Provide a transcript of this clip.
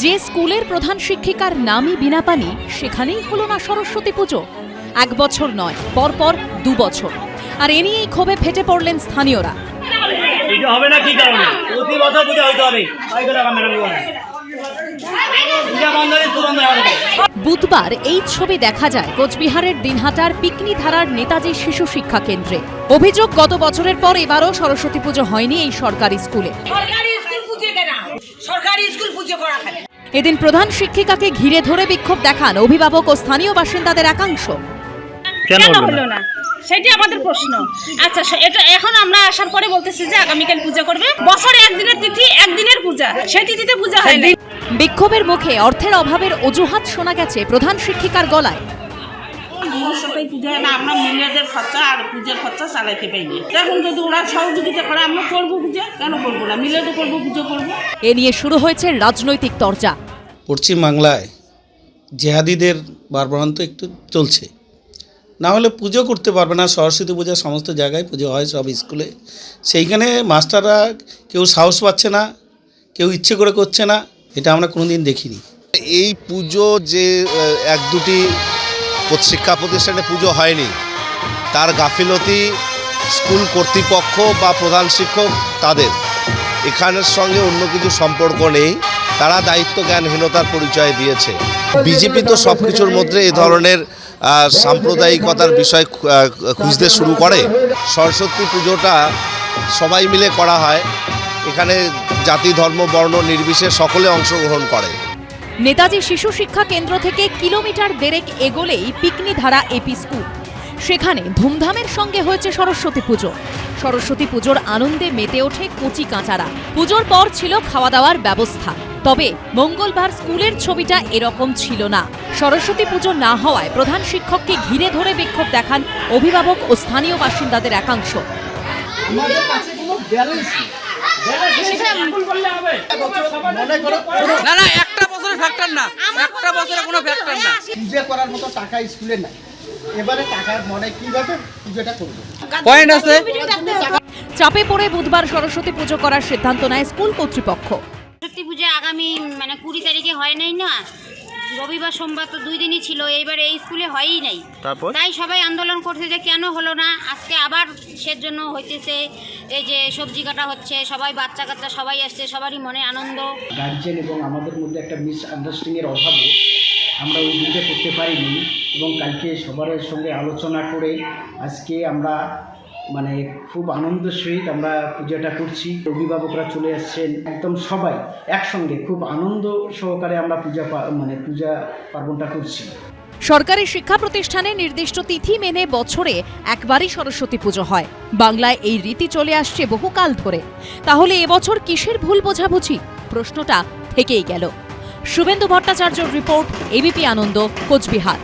যে স্কুলের প্রধান শিক্ষিকার নামই বিনা পানি, সেখানেই হলো না সরস্বতী পুজো। 1 বছর নয়, পরপর 2 বছর। আর এ নিয়েই ক্ষোভে ফেটে পড়লেন স্থানীয়রা। হবে না কি কারণে? প্রতি বছর পুজো হইতে হবে। বুধবার এই ছবি দেখা যায় কোচবিহারের দিনহাটার পিকনি ধারার নেতাজি শিশু শিক্ষা কেন্দ্রে। অভিযোগ, গত বছরের পর এবারও সরস্বতী পুজো হয়নি এই সরকারি স্কুলে। এদিন প্রধান শিক্ষিকাকে ঘিরে ধরে বিক্ষোভ দেখান অভিভাবক ও স্থানীয় বাসিন্দাদের একাংশ। কেন হলো না সেটি আমাদের প্রশ্ন। আচ্ছা, এটা এখন আমরা আসার পরে বলতেছি যে আগামীকাল পূজা করবে। বছরে একদিনের তিথি, একদিনের পূজা, সেই তিথিতে পূজা হয় না। বিক্ষোভের মুখে অর্থের অভাবের অজুহাত শোনা গেছে প্রধান শিক্ষিকার গলায়। আমরা মহিলাদের খরচা আর পূজার খরচা চালাইতে পাইনি। এখন যদি ওরা সহযোগিতা করে আমরা করবো পূজা, কেন করবো না? মিলে তো করবো, পুজো করবো। এ নিয়ে শুরু হয়েছে রাজনৈতিক তরজা। পশ্চিম বাংলায় জেহাদিদের বারবারান্ত একটু চলছে, না হলে পুজো করতে পারবে না। সরস্বতী পূজা সমস্ত জায়গায় পুজো হয়, সব স্কুলে। সেইখানে মাস্টাররা কেউ সাহস পাচ্ছে না, কেউ ইচ্ছে করে করছে না, এটা আমরা কোনোদিন দেখিনি। এই পুজো যে 1-2টি শিক্ষা প্রতিষ্ঠানে পুজো হয়নি, তার গাফিলতি স্কুল কর্তৃপক্ষ বা প্রধান শিক্ষক তাদের, এখানের সঙ্গে অন্য কিছু সম্পর্ক নেই। তারা দায়িত্ব জ্ঞানহীনতার পরিচয় দিয়েছে। বিজেপি তো সব কিছুর মধ্যে এ ধরনের সাম্প্রদায়িকতার বিষয় খুঁজতে শুরু করে। সরস্বতী পুজোটা সবাই মিলে করা হয়, এখানে জাতি ধর্ম বর্ণ নির্বিশেষে সকলে অংশগ্রহণ করে। নেতাজি শিশু শিক্ষা কেন্দ্র থেকে কিলোমিটার দেড়েক এগোলেই পিকনি ধারা এপি স্কুল। সেখানে ধুমধামের সঙ্গে হয়েছে সরস্বতী পুজো। সরস্বতী পুজোর আনন্দে মেতে ওঠে কচি কাঁচারা। পুজোর পর ছিল খাওয়া দাওয়ার ব্যবস্থা। তবে মঙ্গলবার স্কুলের ছবিটা এরকম ছিল না। সরস্বতী পুজো না হওয়ায় প্রধান শিক্ষককে ঘিরে ধরে বিক্ষোভ দেখান অভিভাবক ও স্থানীয় বাসিন্দাদের একাংশ। না, একটা বছরের ফ্যাক্টর না, একটা বছরে কোনো ফ্যাক্টর না। পূজা করার মতো টাকা স্কুলে নাই, এবারে টাকার মনে কিভাবে পূজাটা করবে পয়েন্ট আছে। চাপে পড়ে বুধবার সরস্বতী পুজো করার সিদ্ধান্ত নেয় স্কুল কর্তৃপক্ষ। সরস্বতী পুজো আগামী 20 তারিখে হয় নাই না, রবিবার সোমবার তো 2 দিনই ছিল। এইবার এই স্কুলে হয়ই নাই, তাই সবাই আন্দোলন করছে যে কেন হলো না। আজকে আবার সেজন্য হইতেছে, এই যে সবজি কাটা হচ্ছে, সবাই বাচ্চা কাচ্চা সবাই আসছে, সবারই মনে আনন্দ। গার্জেন এবং আমাদের মধ্যে একটা মিসআন্ডারস্ট্যান্ডিংয়ের অভাবে আমরা ওই দিনটা করতে পারিনি, এবং কালকে সবার সঙ্গে আলোচনা করে আজকে আমরা খুব আনন্দের সহিত আমরা পূজাটা করছি। অভিভাবকরা চলে আসছেন, একদম সবাই একসঙ্গে খুব আনন্দ সহকারে আমরা পূজা পার্বণটা করছি। সরকারি শিক্ষা প্রতিষ্ঠানে নির্দিষ্ট তিথি মেনে বছরে একবারই সরস্বতী পুজো হয়। বাংলায় এই রীতি চলে আসছে বহুকাল ধরে। তাহলে এবছর কিসের ভুল বোঝাবুঝি? প্রশ্নটা থেকেই গেল। শুভেন্দু ভট্টাচার্যর রিপোর্ট, এবিপি আনন্দ, কোচবিহার।